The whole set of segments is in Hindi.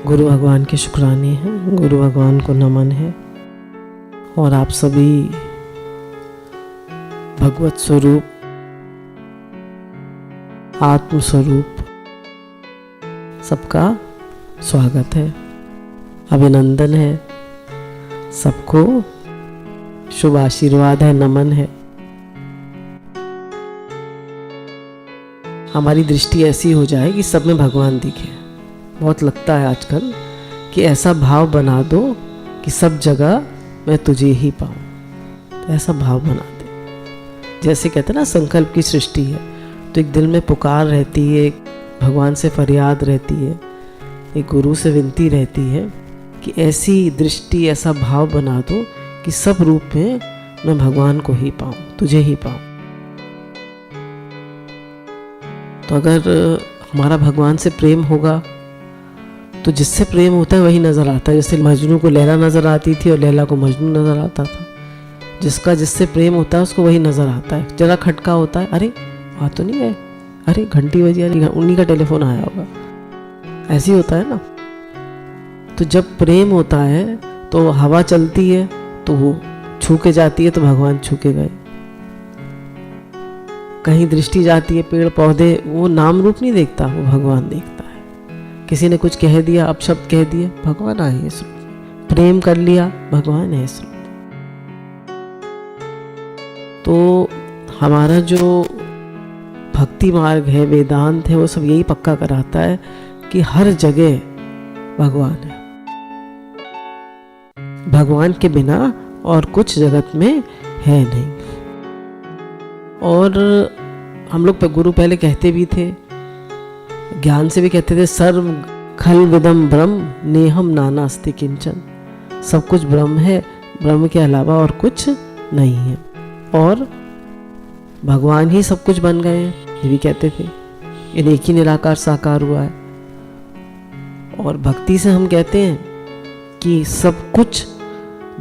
गुरु भगवान के शुक्राने हैं, गुरु भगवान को नमन है। और आप सभी भगवत स्वरूप, आत्म स्वरूप सबका स्वागत है, अभिनंदन है, सबको शुभ आशीर्वाद है, नमन है। हमारी दृष्टि ऐसी हो जाए कि सब में भगवान दिखे। बहुत लगता है आजकल कि ऐसा भाव बना दो कि सब जगह मैं तुझे ही पाऊँ। ऐसा भाव बना दे। जैसे कहते हैं ना, संकल्प की सृष्टि है तो एक दिल में पुकार रहती है, एक भगवान से फरियाद रहती है, एक गुरु से विनती रहती है कि ऐसी दृष्टि, ऐसा भाव बना दो कि सब रूप में मैं भगवान को ही पाऊँ, तुझे ही पाऊँ। तो अगर हमारा भगवान से प्रेम होगा तो जिससे प्रेम होता है वही नज़र आता है। जैसे मजनू को लैला नज़र आती थी और लैला को मजनू नज़र आता था। जिसका जिससे प्रेम होता है उसको वही नज़र आता है। जरा खटका होता है, अरे वहाँ तो नहीं गए, अरे घंटी बजी, अरे उन्हीं का टेलीफोन आया होगा। ऐसे ही होता है ना। तो जब प्रेम होता है तो हवा चलती है तो वो छू के जाती है तो भगवान छू के गए। कहीं दृष्टि जाती है, पेड़ पौधे, वो नाम रूप नहीं देखता, वो भगवान देखता है। किसी ने कुछ कह दिया, अपशब्द कह दिया, भगवान आए इस रूप में। प्रेम कर लिया, भगवान है इस रूप में। तो हमारा जो भक्ति मार्ग है, वेदांत है, वो सब यही पक्का कराता है कि हर जगह भगवान है। भगवान के बिना और कुछ जगत में है नहीं। और हम लोग गुरु पहले कहते भी थे, ज्ञान से भी कहते थे, सर्व खल विदम ब्रह्म नेहम नानास्ति किंचन। सब कुछ ब्रह्म है, ब्रह्म के अलावा और कुछ नहीं है। और भगवान ही सब कुछ बन गए हैं, ये भी कहते थे। इन एक ही निराकार साकार हुआ है। और भक्ति से हम कहते हैं कि सब कुछ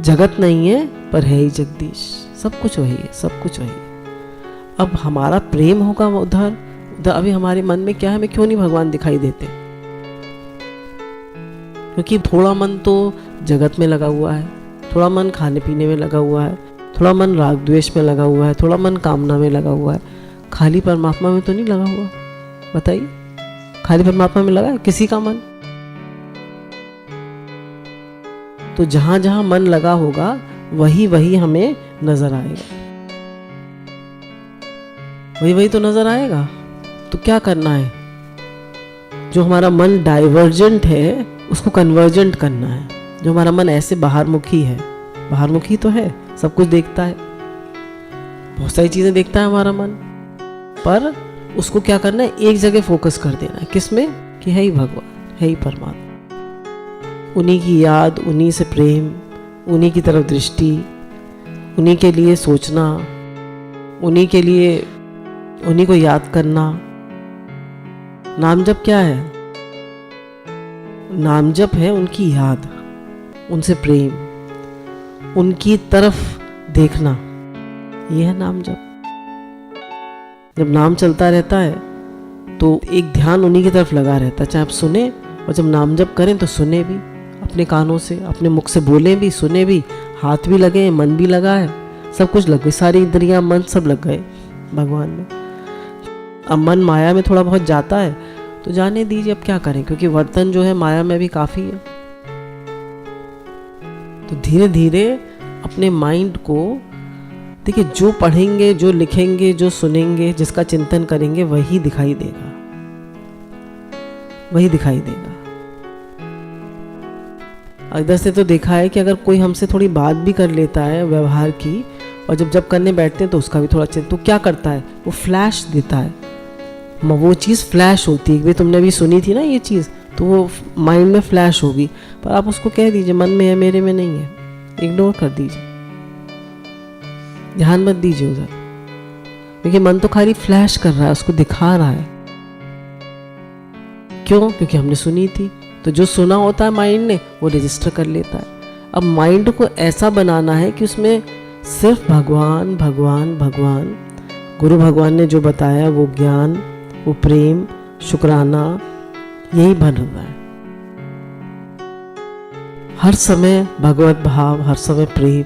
जगत नहीं है पर है ही जगदीश। सब कुछ वही है, सब कुछ वही है। अब हमारा प्रेम होगा उधर अभी हमारे मन में क्या है, हमें क्यों नहीं भगवान दिखाई देते? क्योंकि थोड़ा मन तो जगत में लगा हुआ है, थोड़ा मन खाने पीने में लगा हुआ है, थोड़ा मन राग द्वेष में लगा हुआ है, थोड़ा मन कामना में लगा हुआ है। खाली परमात्मा में तो नहीं लगा हुआ। बताइए, खाली परमात्मा में लगा है किसी का मन? तो जहां जहां मन लगा होगा वही वही हमें नजर आएगा, वही वही तो नजर आएगा। तो क्या करना है? जो हमारा मन डाइवर्जेंट है उसको कन्वर्जेंट करना है। जो हमारा मन ऐसे बाहरमुखी है, बाहरमुखी तो है, सब कुछ देखता है, बहुत सारी चीजें देखता है हमारा मन, पर उसको क्या करना है? एक जगह फोकस कर देना है। किसमें? कि है ही भगवान, है ही परमात्मा। उन्हीं की याद, उन्हीं से प्रेम, उन्हीं की तरफ दृष्टि, उन्हीं के लिए सोचना, उन्हीं के लिए, उन्हीं को याद करना। नाम जप क्या है? नाम जप है उनकी याद, उनसे प्रेम, उनकी तरफ देखना। यह है नाम जप। जब नाम चलता रहता है तो एक ध्यान उन्हीं की तरफ लगा रहता है। चाहे आप सुने, और जब नाम जप करें तो सुने भी, अपने कानों से, अपने मुख से बोले भी, सुने भी, हाथ भी लगे, मन भी लगा है, सब कुछ लग गए, सारी इंद्रियां, मन सब लग गए भगवान में। अब मन माया में थोड़ा बहुत जाता है तो जाने दीजिए, अब क्या करें, क्योंकि वर्तन जो है माया में भी काफ़ी है। तो धीरे धीरे अपने माइंड को देखिए, जो पढ़ेंगे, जो लिखेंगे, जो सुनेंगे, जिसका चिंतन करेंगे वही दिखाई देगा, वही दिखाई देगा। इधर से तो देखा है कि अगर कोई हमसे थोड़ी बात भी कर लेता है व्यवहार की, और जब करने बैठते हैं तो उसका भी थोड़ा चिंतन, तो क्या करता है? वो फ्लैश देता है, वो चीज़ फ्लैश होती है। भाई तुमने भी सुनी थी ना ये चीज़, तो वो माइंड में फ्लैश होगी, पर आप उसको कह दीजिए मन में है, मेरे में नहीं है, इग्नोर कर दीजिए, ध्यान मत दीजिए उधर, क्योंकि मन तो खाली फ्लैश कर रहा है, उसको दिखा रहा है। क्यों? क्योंकि हमने सुनी थी। तो जो सुना होता है माइंड ने वो रजिस्टर कर लेता है। अब माइंड को ऐसा बनाना है कि उसमें सिर्फ भगवान भगवान भगवान, गुरु भगवान ने जो बताया वो ज्ञान, वो प्रेम, शुक्राना, यही बन रहा है। हर समय भगवत भाव, हर समय प्रेम,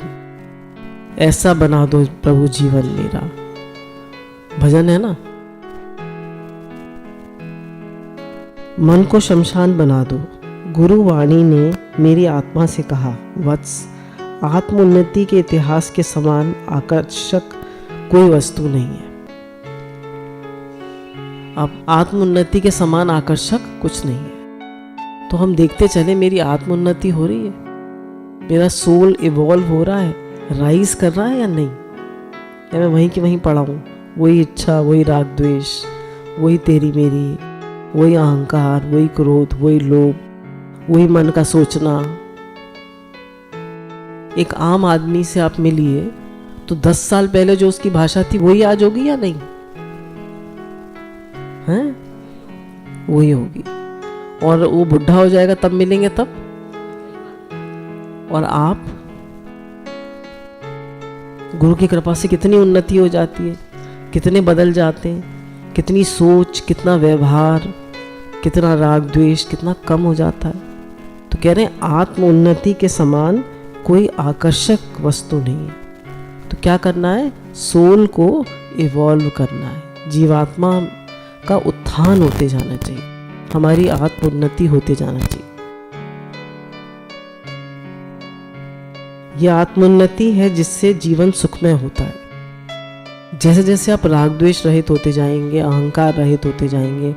ऐसा बना दो प्रभु जीवन मेरा। भजन है ना। मन को शमशान बना दो। गुरु वाणी ने मेरी आत्मा से कहा, वत्स, आत्मोन्नति के इतिहास के समान आकर्षक कोई वस्तु नहीं है। अब आत्मोन्नति के समान आकर्षक कुछ नहीं है। तो हम देखते चले मेरी आत्मोन्नति हो रही है, मेरा सोल इवॉल्व हो रहा है, राइज कर रहा है या नहीं, या मैं वहीं की वहीं पड़ा हूँ। वही इच्छा, वही राग द्वेष, वही तेरी मेरी, वही अहंकार, वही क्रोध, वही लोभ, वही मन का सोचना। एक आम आदमी से आप मिलिए तो 10 साल पहले जो उसकी भाषा थी वही आज होगी या नहीं है? वही होगी। और वो बुढ़ा हो जाएगा तब मिलेंगे तब। और आप गुरु की कृपा से कितनी उन्नति हो जाती है, कितने बदल जाते हैं, कितनी सोच, कितना व्यवहार, कितना राग द्वेष कितना कम हो जाता है। तो कह रहे हैं आत्म उन्नति के समान कोई आकर्षक वस्तु नहीं है। तो क्या करना है? सोल को इवॉल्व करना है, जीवात्मा का उत्थान होते जाना चाहिए, हमारी आत्म उन्नति होते जाना चाहिए। यह आत्मोन्नति है जिससे जीवन सुखमय होता है। जैसे जैसे आप राग द्वेष रहित होते जाएंगे, अहंकार रहित होते जाएंगे,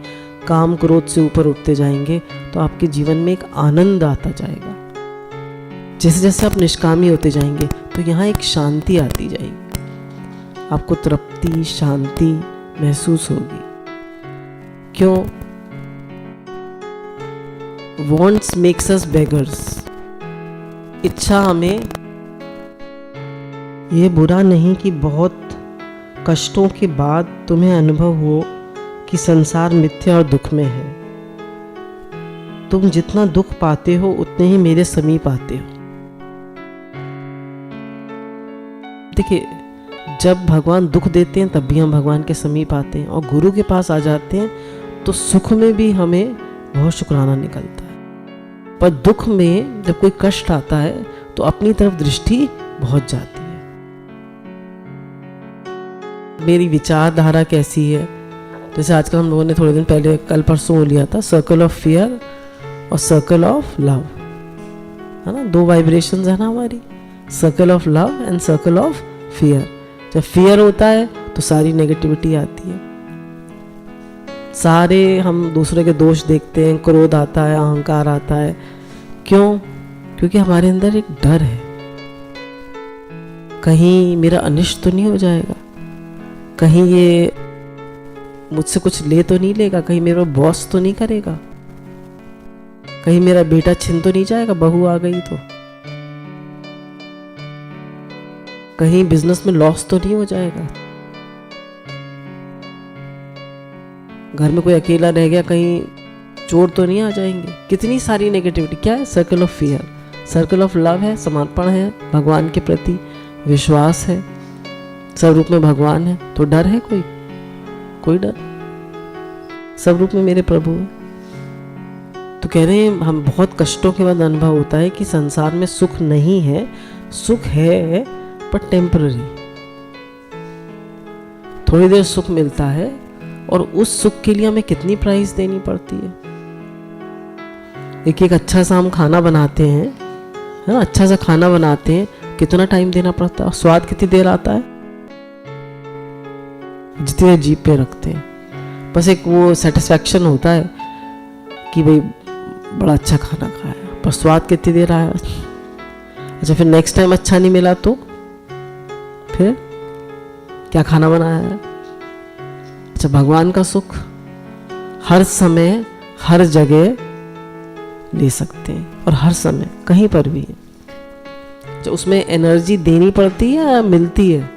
काम क्रोध से ऊपर उठते जाएंगे, तो आपके जीवन में एक आनंद आता जाएगा। जैसे जैसे आप निष्कामी होते जाएंगे तो यहाँ एक शांति आती जाएगी, आपको तृप्ति, शांति महसूस होगी। क्यों? Wants makes us beggars. इच्छा हमें, ये बुरा नहीं कि बहुत कष्टों के बाद तुम्हें अनुभव हो कि संसार मिथ्या और दुख में है। तुम जितना दुख पाते हो उतने ही मेरे समीप आते हो। देखिए, जब भगवान दुख देते हैं तब भी हम भगवान के समीप आते हैं, और गुरु के पास आ जाते हैं तो सुख में भी हमें बहुत शुक्राना निकलता है। पर दुख में जब कोई कष्ट आता है तो अपनी तरफ दृष्टि बहुत जाती है। मेरी विचारधारा कैसी है? जैसे आजकल हम लोगों ने थोड़े दिन पहले, कल परसों लिया था, सर्कल ऑफ फियर और सर्कल ऑफ लव, है ना? 2 वाइब्रेशंस है ना हमारी, circle of love and circle of fear. जब फियर होता है तो सारी नेगेटिविटी आती है, सारे हम दूसरे के दोष देखते हैं, क्रोध आता है, अहंकार आता है। क्यों? क्योंकि हमारे अंदर एक डर है, कहीं मेरा अनिष्ट तो नहीं हो जाएगा, कहीं ये मुझसे कुछ ले तो नहीं लेगा, कहीं मेरा बॉस तो नहीं करेगा, कहीं मेरा बेटा छिन तो नहीं जाएगा, बहू आ गई तो, कहीं बिजनेस में लॉस तो नहीं हो जाएगा, घर में कोई अकेला रह गया, कहीं चोर तो नहीं आ जाएंगे। कितनी सारी नेगेटिविटी। क्या है? Circle of fear. Circle of love है, समर्पण है, भगवान के प्रति विश्वास है, सब रूप में भगवान है, तो डर है कोई डर? सब रूप में मेरे प्रभु है। तो कह रहे हैं हम बहुत कष्टों के बाद अनुभव होता है कि संसार में सुख नहीं है, सुख है पर टेम्पररी, थोड़ी देर सुख मिलता है, और उस सुख के लिए हमें कितनी प्राइस देनी पड़ती है। एक अच्छा सा हम खाना बनाते हैं, है ना? अच्छा सा खाना बनाते हैं, कितना टाइम देना पड़ता है, और स्वाद कितनी देर आता है, जितने जीभ पे रखते हैं। बस एक वो सेटिस्फैक्शन होता है कि भाई बड़ा अच्छा खाना खाया, पर स्वाद कितनी देर आया। अच्छा, फिर नेक्स्ट टाइम अच्छा नहीं मिला तो फिर क्या खाना बनाया है? अच्छा, भगवान का सुख हर समय हर जगह ले सकते हैं, और हर समय कहीं पर भी है। जो उसमें एनर्जी देनी पड़ती है या मिलती है?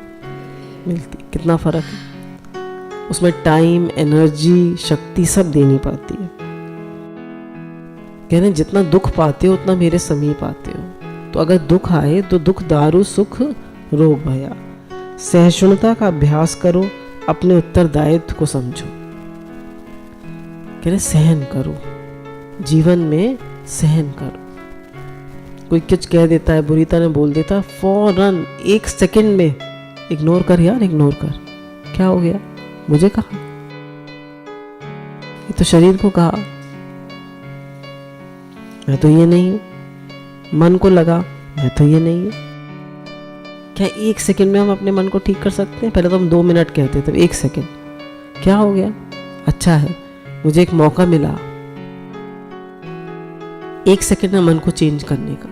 मिलती। कितना फर्क है उसमें, टाइम, एनर्जी, शक्ति सब देनी पड़ती है। कह रहे हैं जितना दुख पाते हो उतना मेरे समीप आते हो। तो अगर दुख आए तो दुख दारू सुख रोग भया। सहिष्णुता का अभ्यास करो, अपने उत्तरदायित्व को समझो। कह रहे सहन करो, जीवन में सहन करो। कोई कुछ कह देता है, बुरी तरह बोल देता है, फौरन 1 सेकंड में इग्नोर कर यार, इग्नोर कर। क्या हो गया? मुझे कहा, ये तो शरीर को कहा, मैं तो ये नहीं हूं। मन को लगा, मैं तो ये नहीं हूं। क्या 1 सेकंड में हम अपने मन को ठीक कर सकते हैं? पहले तो हम 2 मिनट कहते थे, 1 सेकंड। क्या हो गया? अच्छा है, मुझे एक मौका मिला 1 सेकंड में मन को चेंज करने का।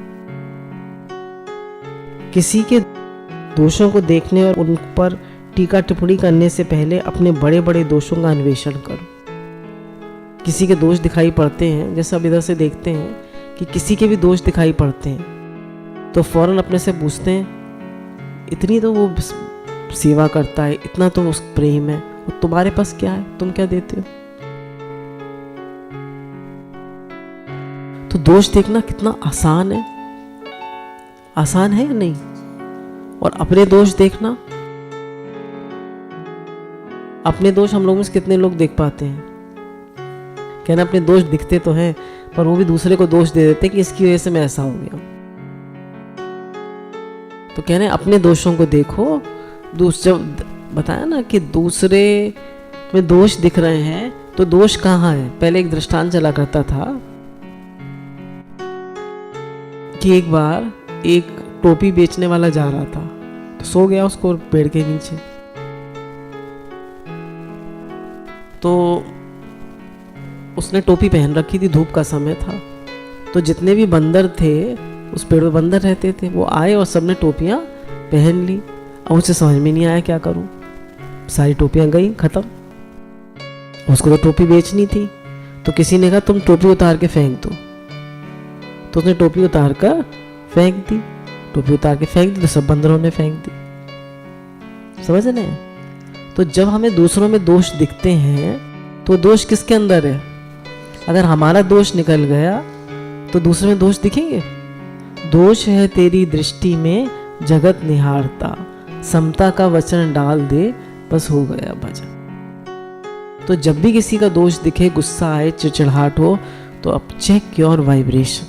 किसी के दोषों को देखने और उन पर टीका टिप्पणी करने से पहले अपने बड़े बड़े दोषों का अन्वेषण करो। किसी के दोष दिखाई पड़ते हैं, जैसे अब इधर से देखते हैं कि किसी के भी दोष दिखाई पड़ते हैं, तो फौरन अपने से पूछते हैं, इतनी तो वो सेवा करता है, इतना तो उस प्रेम है, और तुम्हारे पास क्या है? तुम क्या देते हो? तो दोष देखना कितना आसान है, आसान है या नहीं? और अपने दोष देखना, अपने दोष हम लोगों में से कितने लोग देख पाते हैं? कहना अपने दोष दिखते तो हैं, पर वो भी दूसरे को दोष दे देते कि इसकी वजह से मैं ऐसा हो गया। तो कह रहे हैं अपने दोषों को देखो। जब बताया ना कि दूसरे में दोष दिख रहे हैं, तो दोष कहाँ है? पहले एक दृष्टांत चला करता था कि एक बार एक टोपी बेचने वाला जा रहा था, तो सो गया उसको पेड़ के नीचे। तो उसने टोपी पहन रखी थी, धूप का समय था, तो जितने भी बंदर थे उस पेड़ पे बंदर रहते थे, वो आए और सबने टोपियां पहन ली। अब उसे समझ में नहीं आया क्या करूं, सारी टोपियां गई, खत्म। उसको तो टोपी बेचनी थी, तो किसी ने कहा तुम टोपी उतार के फेंक दो, तो उसने टोपी उतार कर फेंक दी। टोपी उतार के फेंक दी तो सब बंदरों ने फेंक दी। समझ रहे हैं? तो जब हमें दूसरों में दोष दिखते हैं, तो दोष किसके अंदर है? अगर हमारा दोष निकल गया तो दूसरे में दोष दिखेंगे? दोष है तेरी दृष्टि में जगत निहारता, समता का वचन डाल दे, बस हो गया भजन। तो जब भी किसी का दोष दिखे, गुस्सा आए, चिड़चिड़ाहट हो, तो अब चेक योर वाइब्रेशन।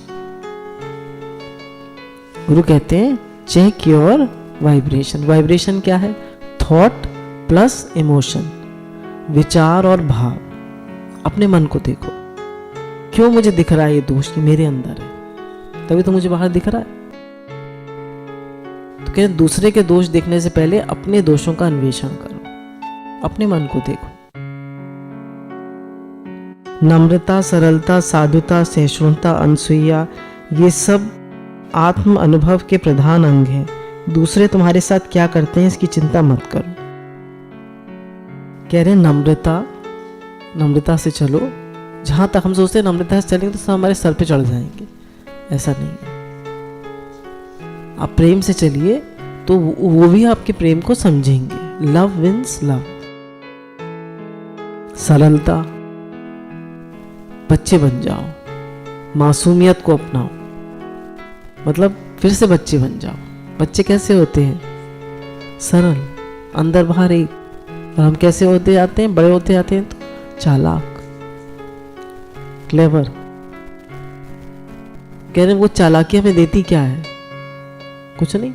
गुरु कहते हैं चेक योर वाइब्रेशन। वाइब्रेशन क्या है? थॉट प्लस इमोशन, विचार और भाव। अपने मन को देखो, क्यों मुझे दिख रहा है ये दोष कि मेरे अंदर है, तभी तो मुझे बाहर दिख रहा है। तो कहते हैं दूसरे के दोष देखने से पहले अपने दोषों का अन्वेषण करो, अपने मन को देखो। नम्रता, सरलता, साधुता, सहिष्णुता, अनसूया, ये सब आत्म अनुभव के प्रधान अंग हैं। दूसरे तुम्हारे साथ क्या करते हैं इसकी चिंता मत करो। कह रहे हैं नम्रता, नम्रता से चलो। जहां तक हम सोचते हैं नम्रता से चलेंगे तो सब हमारे सर पे चढ़ जाएंगे, ऐसा नहीं है। आप प्रेम से चलिए तो वो भी आपके प्रेम को समझेंगे। Love wins love. सरलता, बच्चे बन जाओ, मासूमियत को अपनाओ, मतलब फिर से बच्चे बन जाओ। बच्चे कैसे होते हैं? सरल, अंदर बाहर एक। और हम कैसे होते जाते हैं? बड़े होते जाते हैं तो चालाक, क्लेवर। कह रहे हैं वो चालाकी हमें देती क्या है? कुछ नहीं,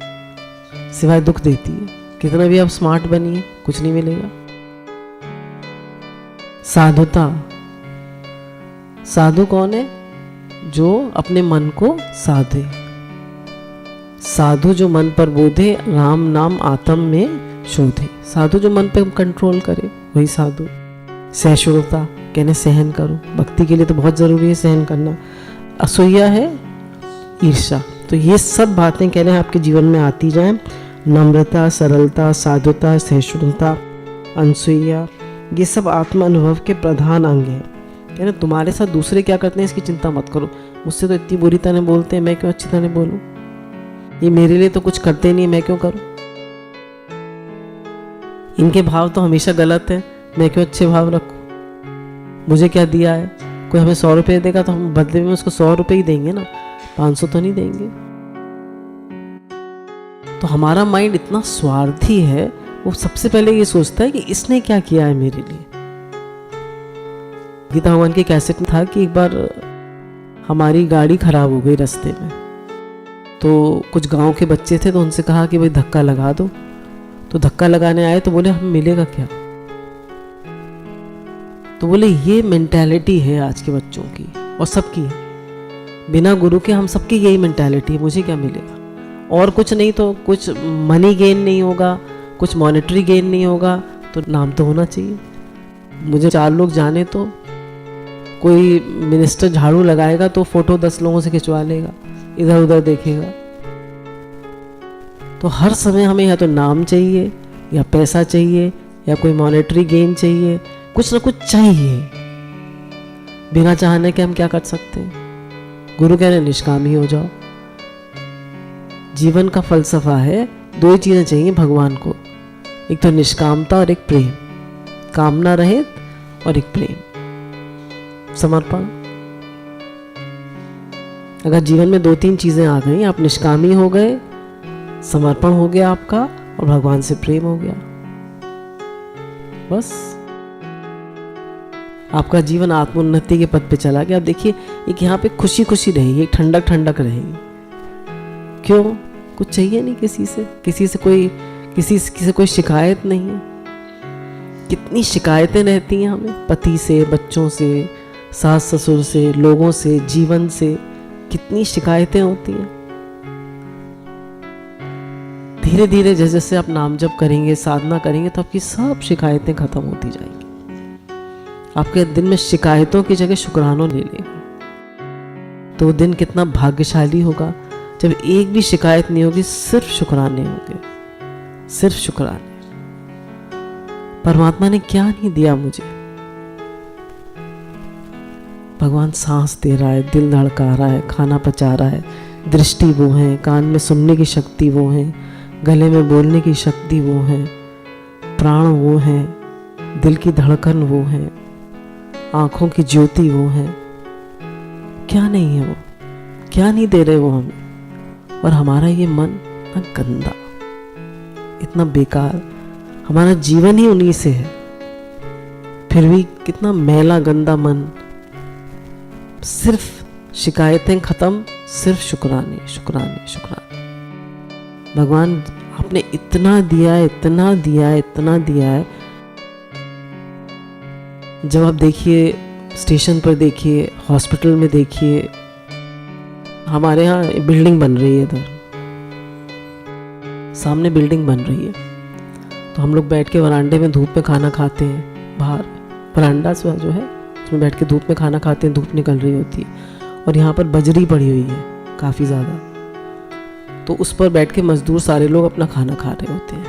सिवाय दुख देती है। कितना भी आप स्मार्ट बनिए, कुछ नहीं मिलेगा। साधुता, साधु कौन है? जो अपने मन को साधे। साधु जो मन पर बोधे, राम नाम आत्म में शोधे। साधु जो मन पे कंट्रोल करे, वही साधु। सहिष्णुता, कहने सहन करो। भक्ति के लिए तो बहुत जरूरी है सहन करना। असूया है ईर्ष्या। तो ये सब बातें कह रहे हैं आपके जीवन में आती जाएं। नम्रता, सरलता, साधुता, सहिष्णुता, अनसूया, ये सब आत्म अनुभव के प्रधान अंग हैं। कह रहे तुम्हारे साथ दूसरे क्या करते हैं इसकी चिंता मत करो। मुझसे तो इतनी बुरी तरह बोलते हैं, मैं क्यों अच्छी तरह बोलूं? ये मेरे लिए तो कुछ करते नहीं, मैं क्यों करूं? इनके भाव तो हमेशा गलत है, मैं क्यों अच्छे भाव रखूं? मुझे क्या दिया है? कोई हमें 100 रुपये देगा तो हम बदले में उसको 100 रुपये ही देंगे ना, 500 तो नहीं देंगे। तो हमारा माइंड इतना स्वार्थी है, वो सबसे पहले ये सोचता है कि इसने क्या किया है मेरे लिए। गीता भगवान की कैसेट में था कि एक बार हमारी गाड़ी खराब हो गई रास्ते में, तो कुछ गांव के बच्चे थे, तो उनसे कहा कि भाई धक्का लगा दो। तो धक्का लगाने आए तो बोले हमें मिलेगा क्या? तो बोले ये मेंटालिटी है आज के बच्चों की और सबकी है, बिना गुरु के हम सबकी यही मेंटालिटी है, मुझे क्या मिलेगा? और कुछ नहीं तो कुछ मनी गेन नहीं होगा, कुछ मॉनेटरी गेन नहीं होगा, तो नाम तो होना चाहिए। मुझे 4 लोग जाने तो कोई मिनिस्टर झाड़ू लगाएगा तो फोटो 10 लोगों से खिंचवा लेगा, इधर उधर देखेगा। तो हर समय हमें या तो नाम चाहिए या पैसा चाहिए या कोई मॉनेटरी गेन चाहिए, कुछ ना कुछ चाहिए। बिना चाहने के हम क्या कर सकते हैं? गुरु कह रहे निष्कामी हो जाओ। जीवन का फलसफा है 2 ही चीजें चाहिए भगवान को, एक तो निष्कामता और एक प्रेम, कामना रहित और एक प्रेम, समर्पण। अगर जीवन में 2-3 चीजें आ गई, आप निष्कामी हो गए, समर्पण हो गया आपका, और भगवान से प्रेम हो गया, बस आपका जीवन आत्मोन्नति के पथ पे चला गया। अब देखिए एक यहाँ पे खुशी खुशी रहेगी, एक ठंडक ठंडक रहेगी। क्यों? कुछ चाहिए नहीं किसी से कोई शिकायत नहीं है। कितनी शिकायतें रहती हैं हमें, पति से, बच्चों से, सास ससुर से, लोगों से, जीवन से, कितनी शिकायतें होती हैं। धीरे धीरे जैसे जैसे आप नाम जप करेंगे, साधना करेंगे, तो आपकी सब शिकायतें खत्म होती जाएंगी। आपके दिन में शिकायतों की जगह शुक्रानों ले लेगा। तो वो दिन कितना भाग्यशाली होगा जब एक भी शिकायत नहीं होगी, सिर्फ शुक्राने होंगे, सिर्फ शुक्राने। परमात्मा ने क्या नहीं दिया मुझे? भगवान सांस दे रहा है, दिल धड़का रहा है, खाना पचा रहा है, दृष्टि वो है, कान में सुनने की शक्ति वो है, गले में बोलने की शक्ति वो है, प्राण वो है, दिल की धड़कन वो है, आंखों की ज्योति वो है। क्या नहीं है वो? क्या नहीं दे रहे वो हमें? और हमारा ये मन इतना गंदा, इतना बेकार, हमारा जीवन ही उन्हीं से है, फिर भी कितना मैला गंदा मन। सिर्फ शिकायतें खत्म, सिर्फ शुक्राने शुक्राने शुक्राने। भगवान आपने इतना दिया है, इतना दिया है, इतना दिया है। जब आप देखिए स्टेशन पर, देखिए हॉस्पिटल में, देखिए हमारे यहाँ बिल्डिंग बन रही है, इधर सामने बिल्डिंग बन रही है, तो हम लोग बैठ के वरांडे में धूप में खाना खाते हैं। बाहर वरांडा जो है उसमें बैठ के धूप में खाना खाते हैं, धूप निकल रही होती है, और यहाँ पर बजरी पड़ी हुई है काफ़ी ज़्यादा, तो उस पर बैठ के मजदूर सारे लोग अपना खाना खा रहे होते हैं।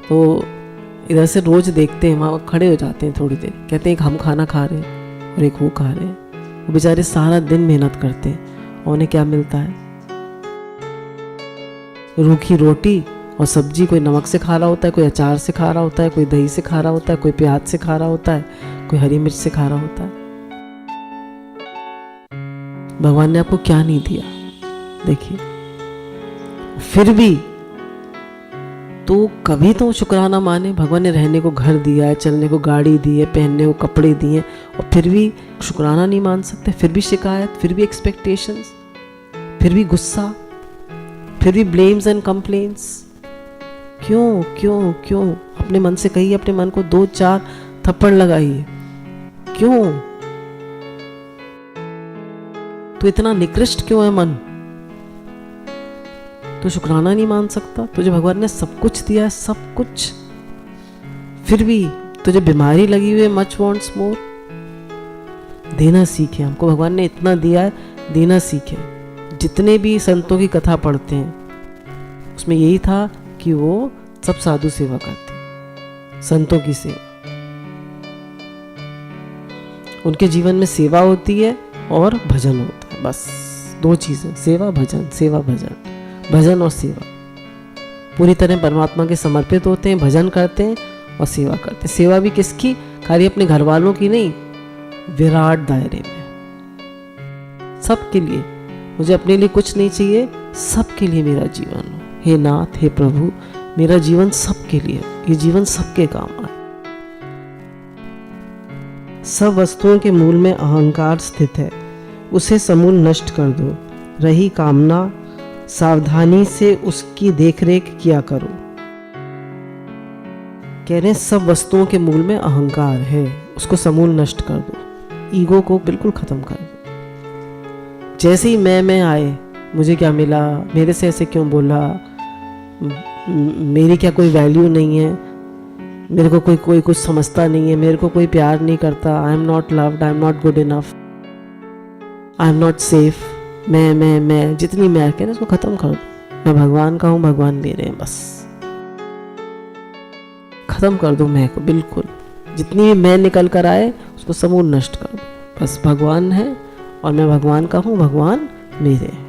तो इधर से रोज़ देखते हैं, वहाँ खड़े हो जाते हैं थोड़ी देर, कहते हैं एक हम खाना खा रहे हैं और एक वो खा रहे हैं। वो बेचारे सारा दिन मेहनत करते हैं, और उन्हें क्या मिलता है? रूखी रोटी और सब्जी। कोई नमक से खा रहा होता है, कोई अचार से खा रहा होता है, कोई दही से खा रहा होता है, कोई प्याज से खा रहा होता है, कोई हरी मिर्च से खा रहा होता है। भगवान ने आपको क्या नहीं दिया? देखिए, फिर भी तो कभी तो शुक्राना माने। भगवान ने रहने को घर दिया है, चलने को गाड़ी दी है, पहनने को कपड़े दिए, और फिर भी शुक्राना नहीं मान सकते। फिर भी शिकायत, फिर भी एक्सपेक्टेशंस, फिर भी गुस्सा, फिर भी ब्लेम्स एंड कंप्लेंट्स। क्यों क्यों क्यों? अपने मन से कहिए, अपने मन को 2-4 थप्पड़ लगाइए। क्यों? तो इतना निकृष्ट क्यों है मन? तो शुक्राना नहीं मान सकता? तुझे भगवान ने सब कुछ दिया है, सब कुछ, फिर भी तुझे बीमारी लगी हुई है, मच वांट्स मोर। देना सीखे। हमको भगवान ने इतना दिया है, देना सीखे। जितने भी संतों की कथा पढ़ते हैं उसमें यही था कि वो सब साधु सेवा करते, संतों की सेवा। उनके जीवन में सेवा होती है और भजन होता है, बस 2 चीजें, सेवा भजन, सेवा भजन, भजन और सेवा। पूरी तरह परमात्मा के समर्पित होते हैं, भजन करते हैं और सेवा करते हैं। सेवा भी किसकी? खाली अपने घर वालों की नहीं, विराट दायरे में, सबके लिए। मुझे अपने लिए कुछ नहीं चाहिए, सबके लिए मेरा जीवन हो। हे नाथ, हे प्रभु, मेरा जीवन सबके लिए, ये जीवन सबके काम आए। सब वस्तुओं के मूल में अहंकार स्थित है, उसे समूल नष्ट कर दो। रही कामना, सावधानी से उसकी देखरेख किया करो। कह रहे हैं सब वस्तुओं के मूल में अहंकार है, उसको समूल नष्ट कर दो, ईगो को बिल्कुल खत्म कर दो। जैसे ही मैं आए, मुझे क्या मिला, मेरे से ऐसे क्यों बोला, मेरी क्या कोई वैल्यू नहीं है, मेरे को कोई कुछ समझता नहीं है, मेरे को कोई प्यार नहीं करता, I am not loved, I am not good enough, I am not safe, मैं जितनी मैं कह रहे उसको खत्म कर दो। मैं भगवान का हूँ, भगवान मेरे हैं, बस खत्म कर दो मैं को बिल्कुल। जितनी भी मैं निकल कर आए उसको समूल नष्ट कर दो। बस भगवान है और मैं भगवान का हूँ, भगवान मेरे हैं।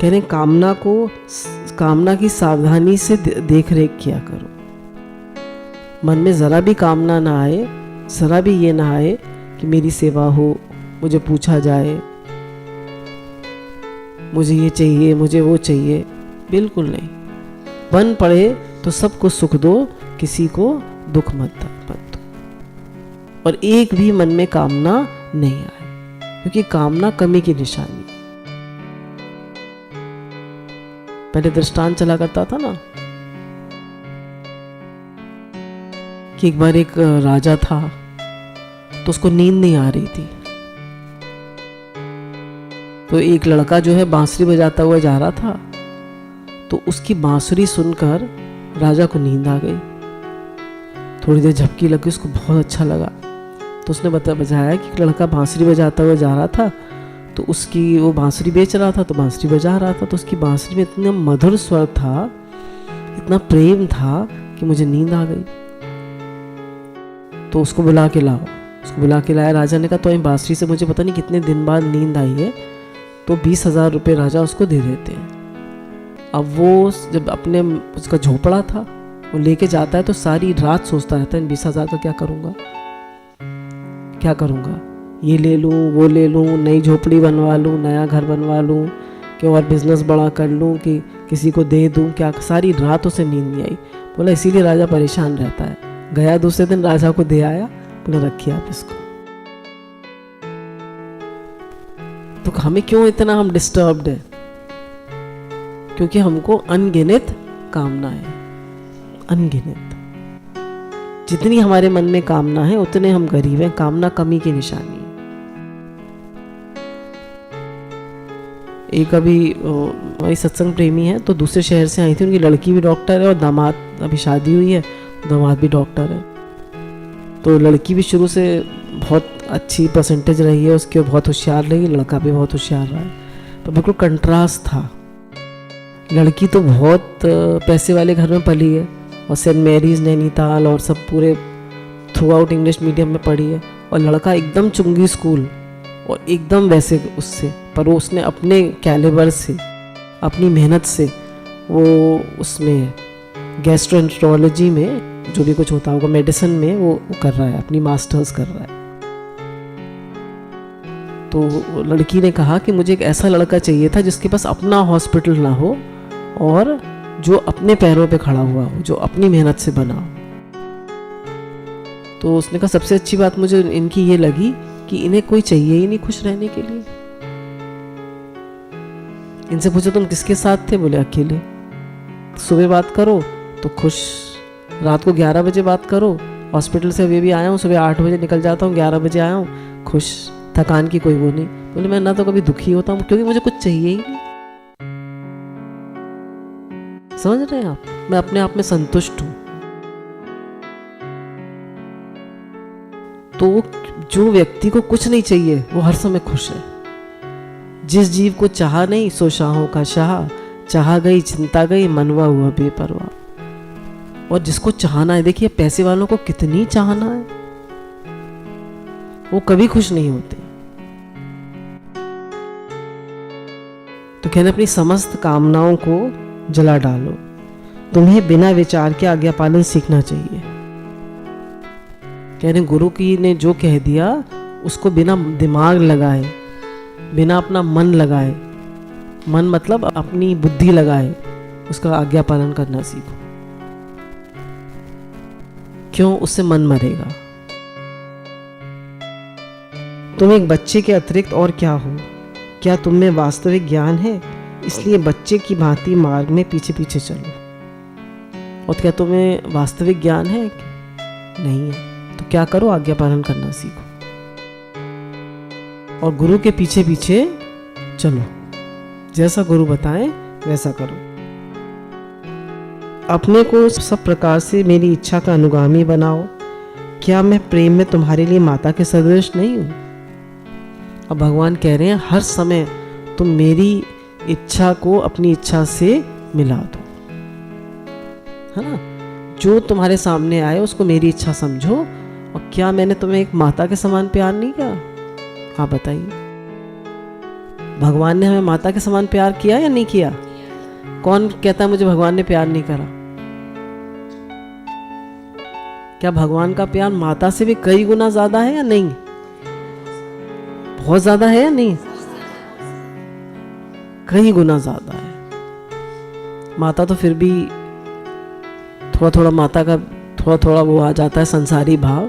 कह रहे कामना की सावधानी से देख रेख किया करो। मन में जरा भी कामना ना आए, जरा भी ये ना आए कि मेरी सेवा हो, मुझे पूछा जाए, मुझे ये चाहिए, मुझे वो चाहिए, बिल्कुल नहीं। बन पड़े तो सबको सुख दो, किसी को दुख मत दो। और एक भी मन में कामना नहीं आए, क्योंकि कामना कमी की निशानी। पहले दृष्टांत चला करता था ना कि एक बार एक राजा था, तो उसको नींद नहीं आ रही थी। तो एक लड़का जो है बांसुरी बजाता हुआ जा रहा था, तो उसकी बांसुरी सुनकर राजा को नींद आ गई। थोड़ी देर झपकी लगी, उसको बहुत अच्छा लगा। तो उसने बजाया कि लड़का बांसुरी बजाता हुआ जा रहा था, तो उसकी वो बांसुरी बेच रहा था, तो बांसुरी बजा रहा था, तो उसकी बांसुरी में इतना मधुर स्वर था, इतना प्रेम था कि मुझे नींद आ गई। तो उसको बुला के लाओ। उसको बुला के लाया। राजा ने कहा तो बांसुरी से मुझे पता नहीं कितने दिन बाद नींद आई है, तो 20,000 रुपये राजा उसको दे देते हैं। अब वो जब अपने उसका झोपड़ा था वो लेके जाता है, तो सारी रात सोचता रहता है 20,000 का क्या करूँगा, क्या करूँगा, ये ले लूँ, वो ले लूँ, नई झोपड़ी बनवा लूँ, नया घर बनवा लूँ, कि और बिजनेस बड़ा कर लूँ, कि किसी को दे दूँ, क्या। सारी रात उसे नींद नहीं आई। बोला इसीलिए राजा परेशान रहता है। गया दूसरे दिन राजा को दे आया, बोला रखिए आप इसको। तो हमें क्यों इतना हम डिस्टर्ब्ड है? क्योंकि हमको अनगिनत कामना है, अनगिनत। जितनी हमारे मन में कामना है उतने हम गरीब हैं। कामना कमी की निशानी है। एक अभी हमारी सत्संग प्रेमी है, तो दूसरे शहर से आई थी। उनकी लड़की भी डॉक्टर है और दामाद, अभी शादी हुई है, दामाद भी डॉक्टर है। तो लड़की भी शुरू से बहुत अच्छी परसेंटेज रही है उसकी, बहुत होशियार रही, लड़का भी बहुत होशियार रहा है। तो बिल्कुल कंट्रास्ट था। लड़की तो बहुत पैसे वाले घर में पली है और सेंट मैरीज नैनीताल और सब पूरे थ्रू आउट इंग्लिश मीडियम में पढ़ी है, और लड़का एकदम चुंगी स्कूल और एकदम वैसे उससे, पर वो उसने अपने कैलिबर से, अपनी मेहनत से वो उसमें गैस्ट्रोएंटरोलॉजी में जो भी कुछ होता होगा, मेडिसिन में वो कर रहा है, अपनी मास्टर्स कर रहा है। तो लड़की ने कहा कि मुझे एक ऐसा लड़का चाहिए था जिसके पास अपना हॉस्पिटल ना हो और जो अपने पैरों पे खड़ा हुआ हो, जो अपनी मेहनत से बना हो। तो उसने कहा सबसे अच्छी बात मुझे इनकी ये लगी कि इन्हें कोई चाहिए ही नहीं खुश रहने के लिए। इनसे पूछो तुम किसके साथ थे? बोले अकेले। सुबह बात करो तो खुश, रात को 11 बजे बात करो, हॉस्पिटल से अभी आया हूँ, सुबह 8 बजे निकल जाता हूँ, 11 बजे आया हूँ, खुश, थकान की कोई वो नहीं। बोले मैं ना तो कभी दुखी होता हूँ क्योंकि मुझे कुछ चाहिए ही नहीं। समझ रहे हैं आप? मैं अपने आप में संतुष्ट हूँ। तो जो व्यक्ति को कुछ नहीं चाहिए वो हर समय खुश है। जिस जीव को चाहा नहीं सो शाहों का शाह, चाहा गई चिंता गई मनवा हुआ बेपरवाह। और जिसको चाहना है, देखिए पैसे वालों को कितनी चाहना है, वो कभी खुश नहीं होते। तो कहने अपनी समस्त कामनाओं को जला डालो। तुम्हें बिना विचार के आज्ञा पालन सीखना चाहिए। कह रहे गुरु की ने जो कह दिया उसको बिना दिमाग लगाए, बिना अपना मन लगाए, मन मतलब अपनी बुद्धि लगाए, उसका आज्ञा पालन करना सीखो। क्यों? उससे मन मरेगा। तुम एक बच्चे के अतिरिक्त और क्या हो? क्या तुम में वास्तविक ज्ञान है? इसलिए बच्चे की भांति मार्ग में पीछे पीछे चलो। और क्या तुम्हें वास्तविक ज्ञान है? नहीं है। तो क्या करो? आज्ञा पालन करना सीखो और गुरु के पीछे पीछे चलो। जैसा गुरु बताएं वैसा करो। अपने को सब प्रकार से मेरी इच्छा का अनुगामी बनाओ। क्या मैं प्रेम में तुम्हारे लिए माता के सदृश नहीं हूं? अब भगवान कह रहे हैं हर समय तुम मेरी इच्छा को अपनी इच्छा से मिला दो, है ना। जो तुम्हारे सामने आए उसको मेरी इच्छा समझो। और क्या मैंने तुम्हें एक माता के समान प्यार नहीं किया? हाँ बताइए, भगवान ने हमें माता के समान प्यार किया या नहीं किया? कौन कहता है मुझे भगवान ने प्यार नहीं करा? क्या भगवान का प्यार माता से भी कई गुना ज्यादा है या नहीं? बहुत ज्यादा है या नहीं? कई गुना ज्यादा है। माता तो फिर भी थोड़ा थोड़ा माता का थोड़ा थोड़ा वो आ जाता है संसारी भाव,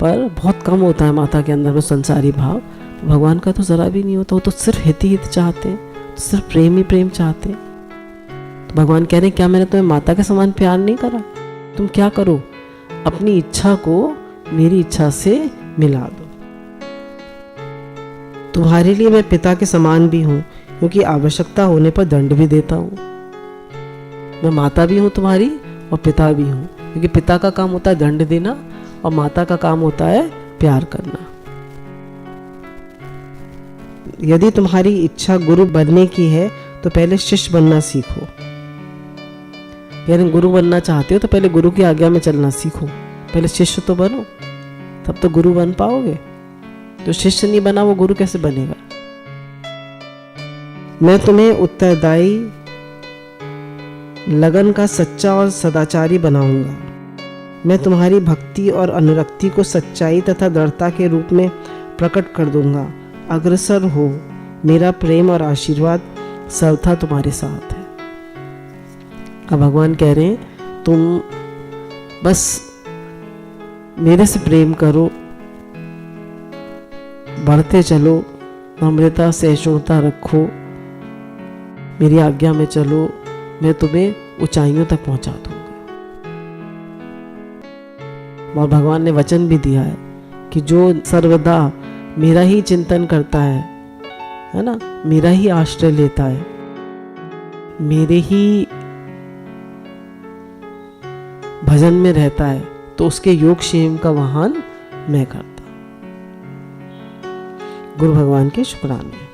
पर बहुत कम होता है माता के अंदर में संसारी भाव। भगवान का तो जरा भी नहीं होता। वो तो सिर्फ हित ही हित चाहते हैं, तो सिर्फ प्रेम ही प्रेम चाहते हैं। तो भगवान कह रहे हैं क्या मैंने तुम्हें माता के समान प्यार नहीं करा? तुम क्या करो? अपनी इच्छा को मेरी इच्छा से मिला दो। तुम्हारे लिए मैं पिता के समान भी हूं, क्योंकि आवश्यकता होने पर दंड भी देता हूं। मैं माता भी हूं तुम्हारी और पिता भी हूं, क्योंकि पिता का काम होता है दंड देना और माता का काम होता है प्यार करना। यदि तुम्हारी इच्छा गुरु बनने की है तो पहले शिष्य बनना सीखो। यानी गुरु बनना चाहते हो तो पहले गुरु की आज्ञा में चलना सीखो। पहले शिष्य तो बनो, तब तो गुरु बन पाओगे। जो शिष्य नहीं बना वो गुरु कैसे बनेगा? मैं तुम्हें उत्तरदायी, लगन का सच्चा और सदाचारी बनाऊंगा। मैं तुम्हारी भक्ति और अनुरक्ति को सच्चाई तथा दृढ़ता के रूप में प्रकट कर दूंगा। अग्रसर हो, मेरा प्रेम और आशीर्वाद सर्वथा तुम्हारे साथ है। अब भगवान कह रहे हैं तुम बस मेरे से प्रेम करो, बढ़ते चलो, नम्रता सहिष्णुता रखो, मेरी आज्ञा में चलो, मैं तुम्हें ऊंचाइयों तक पहुंचा दूंगा। और भगवान ने वचन भी दिया है कि जो सर्वदा मेरा ही चिंतन करता है ना, मेरा ही आश्रय लेता है, मेरे ही भजन में रहता है, तो उसके योग क्षेम का वाहन मैं करता। गुरु भगवान के शुक्राने।